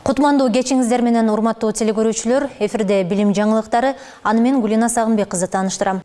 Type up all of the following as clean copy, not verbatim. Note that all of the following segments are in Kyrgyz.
Кутмандуу кечиңиздер менен урматтуу телекөрүүчүлөр, эфирде билим жаңылыктары, аны мен Гулина Сагынбек кызы тааныштырам.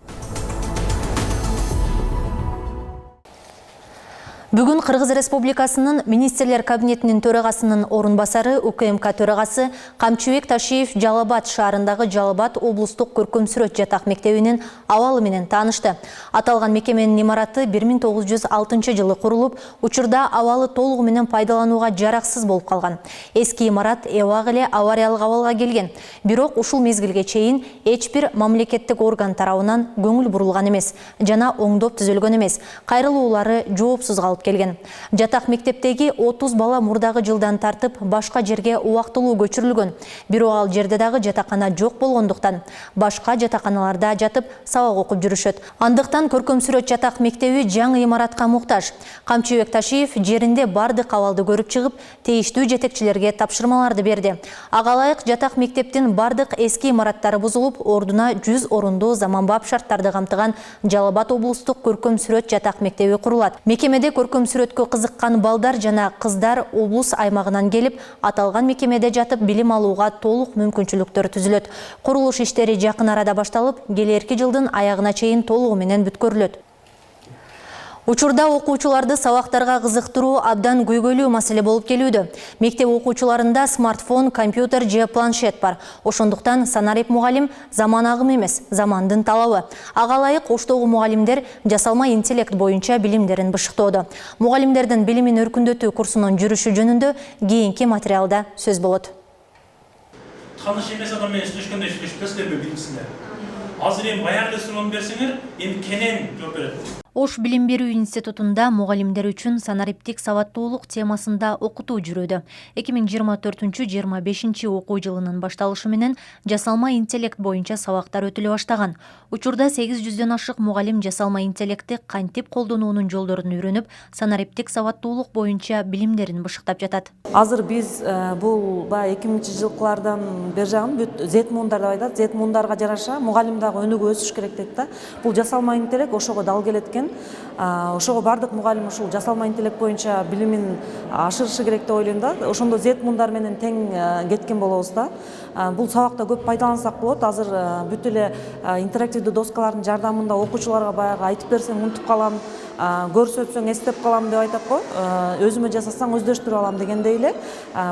Бүгүн Кыргыз Республикасынын Министрлер кабинетинин төрагасынын орун басары УКМК төрагасы Камчыбек Ташиев Жалал Абад шаарындагы Жалал Абад облустук көркөм сүрөт жатак мектебинин абалы менен таанышты. Аталган мекеменин имараты 1906 жылы курулуп, учурда абалы толугу менен пайдаланууга жараксыз болуп калган. Эски имарат эбак эле авариялык абалга келген. Бирок ушул мезгилге чейин эч бир мамлекеттик орган тарабынан көңүл бурулган эмес жана оңдоп түзөлгөн эмес. Кайрылуулары жоопсуз калып келген. Жатак мектептеги 30 бала мурдагы жылдан тартып башка жерге убактылуу көчүрүлгөн. Бирок ал жерде дагы жатакана жок болгондуктан башка жатаканаларда жатып сабак окуп жүрүшөт. Андыктан көркөм сүрөт жатак мектеби жаңы имаратка муктаж. Камчыбек Ташиев жеринде бардык абалды көрүп чыгып, тийиштүү жетекчилерге тапшырмаларды берди. Ага ылайык жатак мектептин бардык эски имараттары бузулуп, ордуна 100 орундуу заманбап шарттарды камтыган Жалал Абад облустук көркөм сүрөт жатак мектеби курулат. Мекемеде көркөм сүрөткө кызыккан балдар жана кыздар облус аймагынан келип, аталган мекемеде жатып билим алууга толук мүмкүнчүлүктөр түзүлөт. Курулуш иштери жакын арада башталып, келерки жылдын аягына чейин толугу менен бүткөрүлөт. Учурда окуучуларды сабактарга кызыктыруу абдан көйгөйлүү маселе болуп келүүдө. Мектеп окуучуларында смартфон, компьютер же планшет бар. Ошондуктан санарип мугалим заман агымы эмес, замандын талабы. Ага ылайык оштогу мугалимдер жасалма интеллект боюнча билимдерин бышыктоодо. Мугалимдердин билимин өркүндөтүү курсунун жүрүшү жөнүндө кийинки материалда сөз болот. Таныш эмес адам менен сүйлөшкөндө сүйлөшпөсүңөрбү билимсиңер. Азыр эми баягы суроону берсеңер, эми кенен жооп берет. Ош билим берүү институтунда мугалимдер үчүн санариптик сабаттуулук темасында окутуу жүрүүдө. 2024-25 окуу жылынын башталышы менен жасалма интеллект боюнча сабактар өтүлө баштаган. Учурда 800дөн ашык мугалим жасалма интеллектти кантип колдонуунун жолдорун үйрөнүп, санариптик сабаттуулук боюнча билимдерин бышыктап жатат. Азыр биз бул 2000-жылкылардан бери жагын Z муундар деп айтат. Z муундарга жараша мугалим дагы өнүгүп өсүш керек дейт да. Бул жасалма интеллект ошого дал келет экен. Ошого бардык мугалим ушул жасалма интеллект боюнча билимин ашырышы керек деп ойлойм да. Ошондо Z муундар менен тең кеткен болобуз да. Бул сабакта көп пайдалансак болот. Азыр бүт эле интерактивдүү доскалардын жардамында окуучуларга баягы айтып берсең унутуп калам, көрсөтсөң эстеп калам деп айтат го. Өзүмө жасасаң өздөштүрүп алам дегендей эле.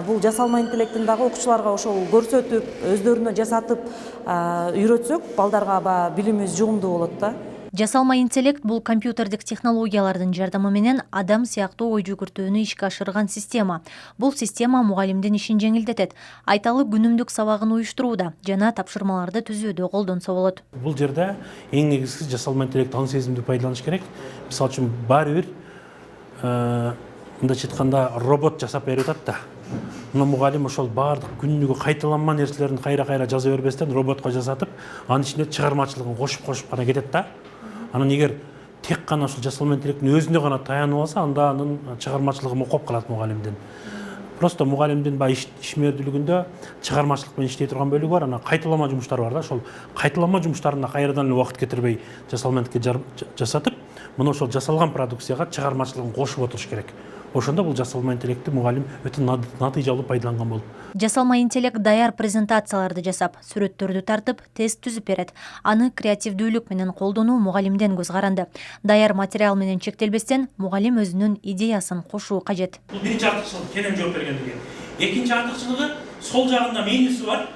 Бул жасалма интеллектин дагы окуучуларга ошол көрсөтүп, өздөрүнө жасатып үйрөтсөк, балдарга билимибиз жугумдуу болот да. Жасалма интеллект бул компьютердик технологиялардын жардамы менен адам сыяктуу ой жүгүртүүнү ишке ашырган система. Бул система мугалимдин ишин жеңилдетет. Айталы күнүмдүк сабагын уюштурууда жана тапшырмаларды түзүүдө колдонсо болот. Бул жерде эң негизгиси жасалма интеллект аң сезимди пайдаланыш керек. Мисалы үчүн баары бир мындайча айтканда робот жасап берип атат да. Мына мугалим ошол баардык күнүгө кайталанма нерселерин кайра жаза бербестен роботко жасатып, анын ичине чыгармачылыгын кошуп гана кетет да. Анан эгер тек гана ушул жасалма интеллекттин өзүнө гана таянып алса, анда анын чыгармачылыгы мокоп калат мугалимдин. Просто мугалимдин ишмердүүлүгүндө чыгармачылык менен иштей турган бөлүгү бар, анан кайталама жумуштар бар да. Ошол кайталама жумуштарына кайрадан эле убакыт кетирбей жасалма интеллектке жасатып, мына ошол жасалган продукцияга чыгармачылыгын кошуп отуруш керек. Ошондо бул жасалма интеллектти мугалим өтө натыйжалуу пайдаланган болот. Жасалма интеллект даяр презентацияларды жасап, сүрөттөрдү тартып, тест түзүп берет. Аны креативдүүлүк менен колдонуу мугалимден көз каранды. Даяр материал менен чектелбестен, мугалим өзүнүн идеясын кошуу кажет. Бул биринчи артыкчылык кенен жооп бергендиги. Экинчи артыкчылыгы сол жагында менюсу бар.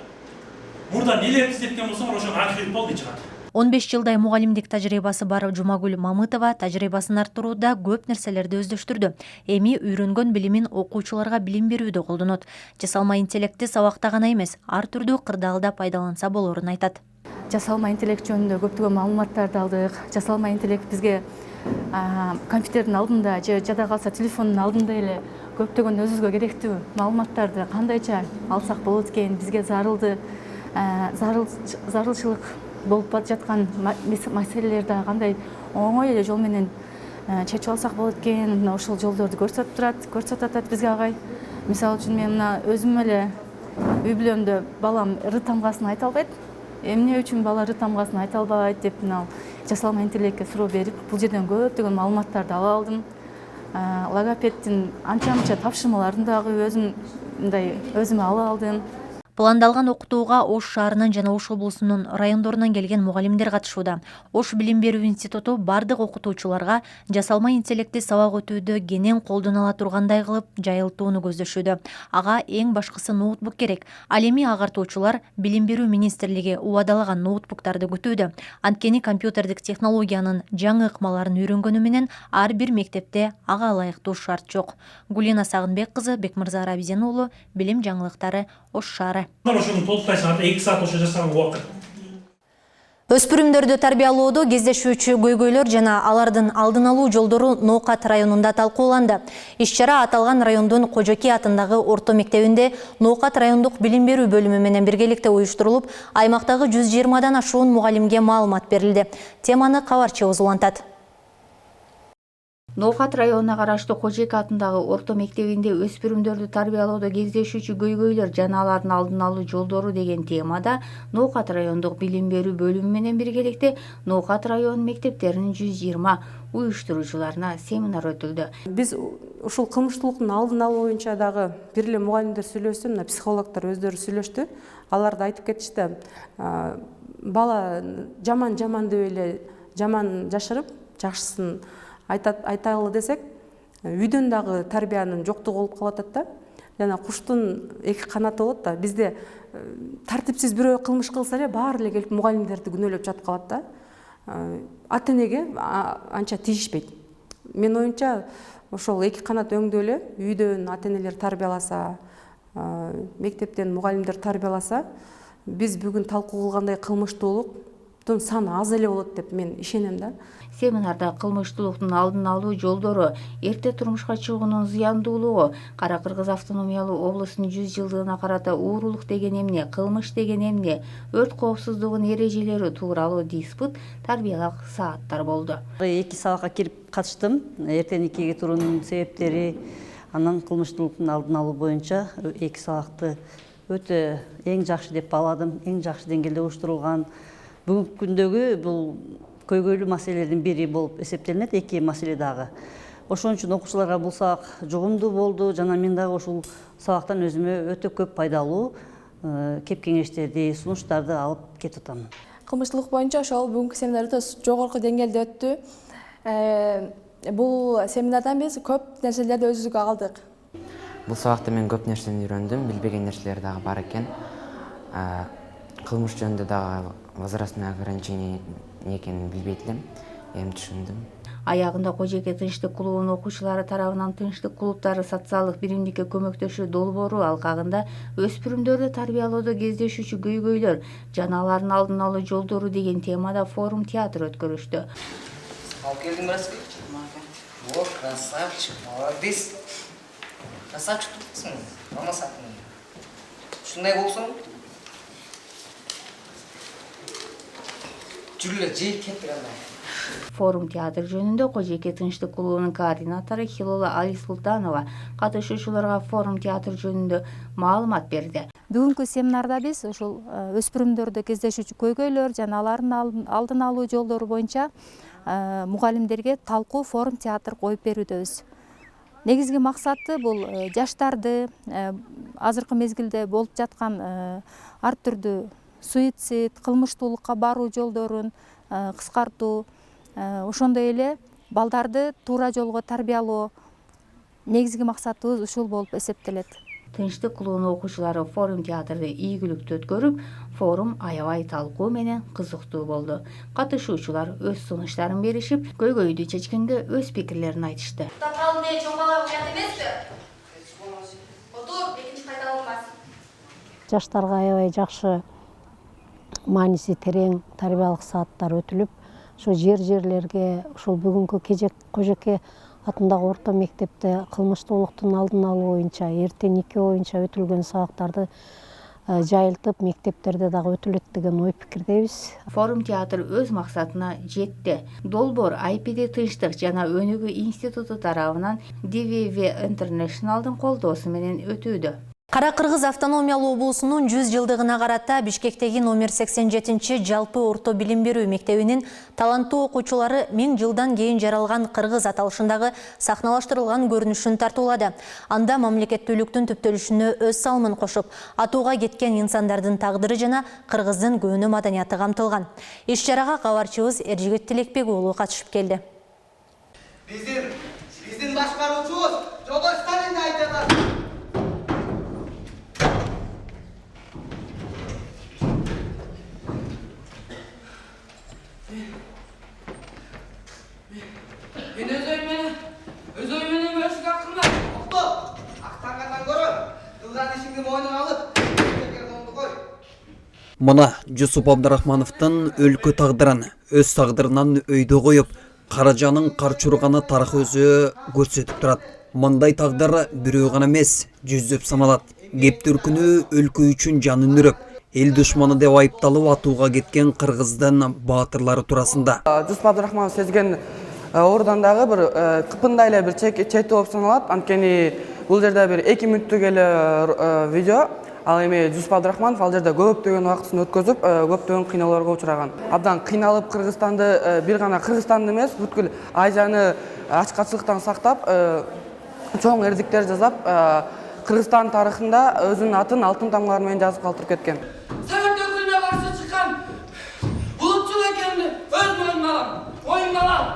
Мурда нелерди издеткен болсоңор ошону архив болду чыгат. 15 жылдай мугалимдик тажрыйбасы бар Жумагүл Мамытова тажрыйбасын арттырууда көп нерселерди өздөштүрдү. Эми үйрөнгөн билимин окуучуларга билим берүүдө колдонот. Жасалма интеллектти сабакта гана эмес, ар түрдүү кырдаалда пайдаланса болорун айтат. Жасалма интеллект жөнүндө көптөгөн маалыматтарды алдык. Жасалма интеллект бизге компьютердин алдында же жада калса телефондун алдында эле көптөгөн өзүбүзгө керектүү маалыматтарды кандайча алсак болот экен, бизге зарылчылык болуп жаткан маселелерди кандай оңой эле жол менен чечип алсак болот экен, мына ошол жолдорду көрсөтүп атат бизге агай. Мисалы үчүн мен мына өзүм эле үй бүлөмдө балам р тамгасын айта албайт. Эмне үчүн бала р тамгасын айта албайт деп мына жасалма интеллектке суроо берип, бул жерден көптөгөн маалыматтарды ала алдым. Логопеддин анча тапшырмаларын дагы өзүм мындай өзүмө ала алдым. Пландалган окутууга Ош шаарынан жана Ош облусунун райондорунан келген мугалимдер катышууда. Ош билим берүү институту бардык окутуучуларга жасалма интеллектти сабак өтүүдө кенен колдоно ала тургандай кылып жайылтууну көздөшүүдө. Ага эң башкысы ноутбук керек. Ал эми агартуучулар билим берүү министрлиги убадалаган ноутбуктарды күтүүдө. Анткени компьютердик технологиянын жаңы ыкмаларын үйрөнгөнү менен ар бир мектепте ага ылайыктуу шарт жок. Гулина Сагынбек кызы, Бекмырза Рабиден уулу, билим жаңылыктары, Ош шаары. Ошону толуктай саат 2 саат ошо жасаган убакыт. Өспүрүмдөрдү тарбиялоодо кездешүүчү көйгөйлөр жана алардын алдын алуу жолдору Ноокат районунда талкууланды. Иш-чара аталган райондун Кожоки атындагы орто мектебинде Ноокат райондук билим берүү бөлүмү менен биргеликте уюштурулуп, аймактагы 120дан ашуун мугалимге маалымат берилди. Теманы кабарчыбыз улантат. Ноокат районуна караштуу Кожоки атындагы орто мектебинде өспүрүмдөрдү тарбиялоодо кездешүүчү көйгөйлөр жана алардын алдын алуу жолдору деген темада Ноокат райондук билим берүү бөлүмү менен биргеликте Ноокат район мектептеринин 120 уюштуруучуларына семинар өтүлдү. Биз ушул кылмыштуулуктун алдын алуу боюнча дагы бир эле мугалимдер сүйлөштү, мына психологдор өздөрү сүйлөштү. Алар да айтып кетишти, бала жаман деп эле жаман жашырып, жакшысын айталы десек, үйдөн дагы тарбиянын жоктугу болуп калып атат да. Жана куштун эки канаты болот да. Бизде тартипсиз бирөө кылмыш кылса эле баары эле келип мугалимдерди күнөөлөп жатып калат да. Ата-энеге анча тийишпейт. Мен оюмча ошол эки канат өңдөө эле үйдөн ата-энелер тарбияласа, мектептен мугалимдер тарбияласа, биз бүгүн талкуу кылгандай кылмыштуулуктун саны аз эле болот деп мен ишенем да. Семинарда кылмыштуулуктун алдын алуу жолдору, эрте турмушка чыгуунун зыяндуулугу, Кара Кыргыз автономиялуу облусунун 100 жылдыгына карата уурулук деген эмне, кылмыш деген эмне, өрт коопсуздугунун эрежелери тууралуу диспут, тарбиялык сааттар болду. 2 сабакка кирип катыштым. Эртең 2-ге туруунун себептери, анан кылмыштуулуктун алдын алуу боюнча 2 сабакты өтө эң жакшы деп бааладым. Эң жакшы деңгээлде уюштурулган. Бүгүнкү күндөгү бул көйгөйлүү маселелердин бири болуп эсептелинет, 2 маселе дагы. Ошон үчүн окуучуларга бул сабак жугумдуу болду, жана мен дагы ушул сабактан өзүмө өтө көп пайдалуу кеп кеңештерди, сунуштарды алып кетип атам. Кылмыштуулук боюнча ошол бүгүнкү семинар өтө жогорку деңгээлде өттү. Бул семинардан биз көп нерселерди өзүбүзгө алдык. Бул сабакта мен көп нерсени үйрөндүм, билбеген нерселер дагы бар экен. Кылмыш жөнүндө дагы возрастной ограничение экенин билбейт элем, эми түшүндүм. Аягында Кожоки тынчтык клубунун окуучулары тарабынан тынчтык клубтары социалдык биримдикке көмөктөшүү долбоору алкагында өспүрүмдөрдү тарбиялоодо кездешүүчү көйгөйлөр жана алардын алдын алуу жолдору деген темада форум театр өткөрүштү. Алып келдиң браски? О, красавчик, молодец. Красавчик туптусуң, мамасаң. Ушундай болсоң, жүрүлө жей кеттик андай. Форум театр жөнүндө Кожоки тынчтык клубунун координатору Хилола Али Султанова катышуучуларга форум театр жөнүндө маалымат берди. Бүгүнкү семинарда биз ушул өспүрүмдөрдө кездешүүчү көйгөйлөр жана алардын алдын алуу жолдору боюнча мугалимдерге талкуу форум театр коюп берүүдөбүз. Негизги максаты бул жаштарды азыркы мезгилде болуп жаткан ар түрдүү суицид, кылмыштуулукка баруу жолдорун кыскартуу, ошондой эле балдарды туура жолго тарбиялоо негизги максатыбыз ушул болуп эсептелет. Тынчтык клубунун окуучулары форум театрды ийгиликтүү өткөрүп, форум аябай талкуу менен кызыктуу болду. Катышуучулар өз сунуштарын беришип, көйгөйдү чечкенге өз пикирлерин айтышты. Жаштарга аябай жакшы мааниси терең тарбиялык сааттар өтүлүп, ошо жерлерге, ушул бүгүнкү Кожоки атындагы орто мектепте кылмыштуулуктун алдын алуу боюнча, эртең 2 боюнча өтүлгөн сабактарды жайылтып, мектептерде дагы өтүлөт деген ой пикирдебиз. Форум театр өз максатына жетти. Долбоор IPD тынчтык жана өнүгүү институту тарабынан DVV International'дын колдоосу менен өтүүдө. Кара-Кыргыз автономиялуу облусунун 100 жылдыгына карата Бишкектеги номер 87 жалпы орто билим берүү мектебинин таланттуу окуучулары 1000 жылдан кийин жаралган кыргыз аталышындагы сахналаштырылган көрүнүшүн тартуулады. Анда мамлекеттүүлүктүн түптөлүшүнө өз салымын кошуп, атууга кеткен инсандардын тагдыры жана кыргыздын көөнө маданияты камтылган. Иш-чарага кабарчыбыз Эржигит Тилекбек уулу катышып келди. Биздин башкаруучубуз Жогорку Сталинди айтат. Мен өз ой менен бөлүшүүгө акылман. Окто, актангандан көрө, кылган ишиңди мойнуңа алып, кой. Мына Жусуп Абдрахмановдун өлкө тагдырын өз тагдырынан өйдө коюп, Каражанын карчурганы тарых өзү көрсөтүп турат. Мындай тагдыр бирөө гана эмес, жүздөп саналат. Кептир күнү өлкө үчүн жанын үрөп, эл душманы деп айыпталып атууга кеткен кыргыздын баатырлары турасында. Жусуп Абдрахманов сезген ордон дагы бир кыпындай эле бир чети болуп саналат. Анткени бул жерде бир 2 мүнөттүк эле видео. Ал эми Жусуп Абдрахманов ал жерде көптөгөн убактысын өткөзүп, көптөгөн кыйноолорго учураган. Абдан кыйналып Кыргызстанды, бир гана Кыргызстанды эмес, бүткүл Азияны ачкачылыктан сактап, чоң эрдиктер жасап, Кыргызстан тарыхында өзүнүн атын алтын тамгалар менен жазып калтырып кеткен. Совет өкүлүнө каршы чыккан булутчул экенди өз мойнума алам.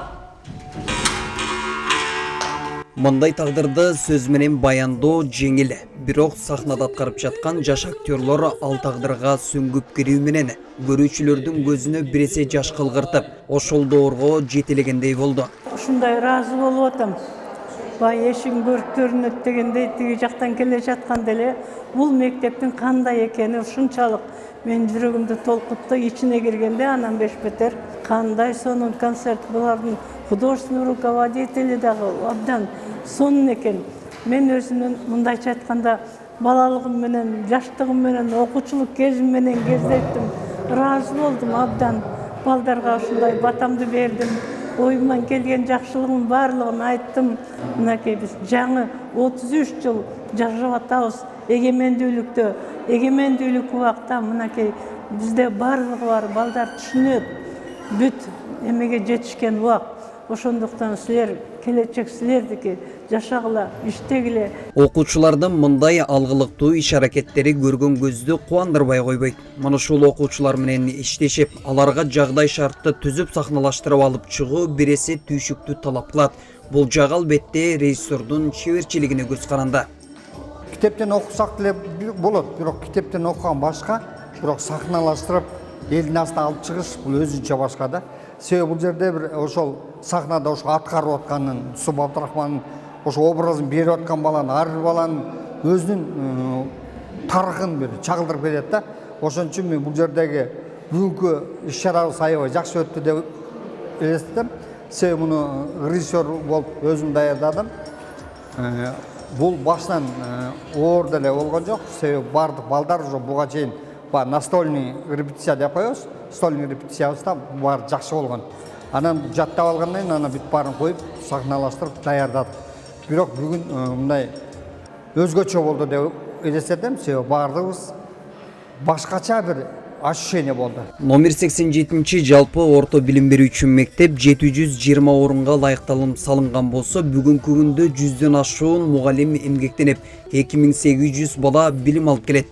Мындай тагдырды сөз менен баяндоо жеңил, бирок сахнада аткарып жаткан жаш актерлор ал тагдырга сүңгүп кирүү менен көрүүчүлөрдүн көзүнө биресе жаш кылгыртып, ошол доорго жетелегендей болду. Ушундай ыраазы болуп атам. Бай эшин көрүп көрүнөт дегендей тиги жактан келе жатканда эле бул мектептин кандай экени ушунчалык мен жүрөгүмдү толкутту. Ичине киргенде анан бешбетер кандай сонун концерт, булардын художественный руководители дагы абдан сонун экен. Мен өзүмдүн мындайча айтканда балалыгым менен, жаштыгым менен, окуучулук кезим менен кездеттим. Ыраазы болдум абдан. Балдарга ушундай батамды бердим. Оюман келген жакшылыгымын баардыгын айттым. Мынакей биз жаңы 33 жыл жашап атабыз эгемендүүлүктө. Эгемендүүлүк убакта мынакей бизде баардыгы бар, балдар түшүнөт. Бүт эмеге жетишкен убак. Ошондуктан силер келечек силердики, жашагыла, иштегиле. Окуучулардын мындай алгылыктуу иш-аракеттери көргөн көздү кубандырбай койбойт. Мына ушул окуучулар менен иштешип, аларга жагдай шартты түзүп сахналаштырып алып чыгуу биресе түйшүктү талап кылат. Бул жагы албетте режиссердун чеберчилигине көз каранды. Китептен окусак деле болот, бирок китептен окуган башка, бирок сахналаштырып, элдин астына алып чыгыш бул өзүнчө башка да. Себеби бул жерде бир ошол сахнада ошо аткарып атканын, Жусуп Абдрахмановдун ошо образын берип аткан баланы, ар бир баланын өзүнүн тарыхын бир чагылдырып берет да. Ошон үчүн мен бул жердеги бүгүнкү иш-чарабыз аябай жакшы өттү деп элестетем. Себеби муну режиссер болуп өзүм даярдадым. Бул башынан оор деле болгон жок. Себеби бардык балдар уже буга чейин настольный репетиция деп коебуз. Стольный репетициябызда баары жакшы болгон. Анан жаттап алгандан кийин аны бүт баарын коюп, сахналаштырып даярдадык. Бирок бүгүн мындай өзгөчө болду деп элестетем. Себеби баардыгыбыз башкача бир ощущение болду. Номер 87 жалпы орто билим берүүчү мектеп 720 орунга ылайыкталым салынган болсо, бүгүнкү күндө 100дөн ашуун мугалим эмгектенип, 2800 бала билим алып келет.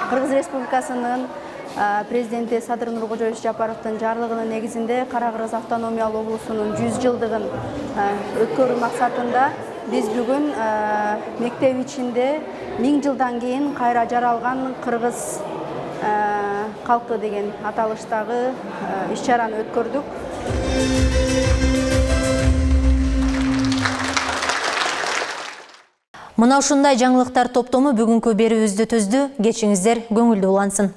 Кыргыз Республикасынын президенти Садыр Нуркожоевич Жапаровдун жарлыгынын негизинде Кара-Кыргыз автономиялуу облусунун 100 жылдыгын өткөрүү максатында биз бүгүн мектеп ичинде 1000 жылдан кийин кайра жаралган кыргыз калкы деген аталыштагы иш-чараны өткөрдүк. Мына ушундай жаңылыктар топтому бүгүнкү берүүбүздү түздү. Кечиңиздер көңүлдүү улансын.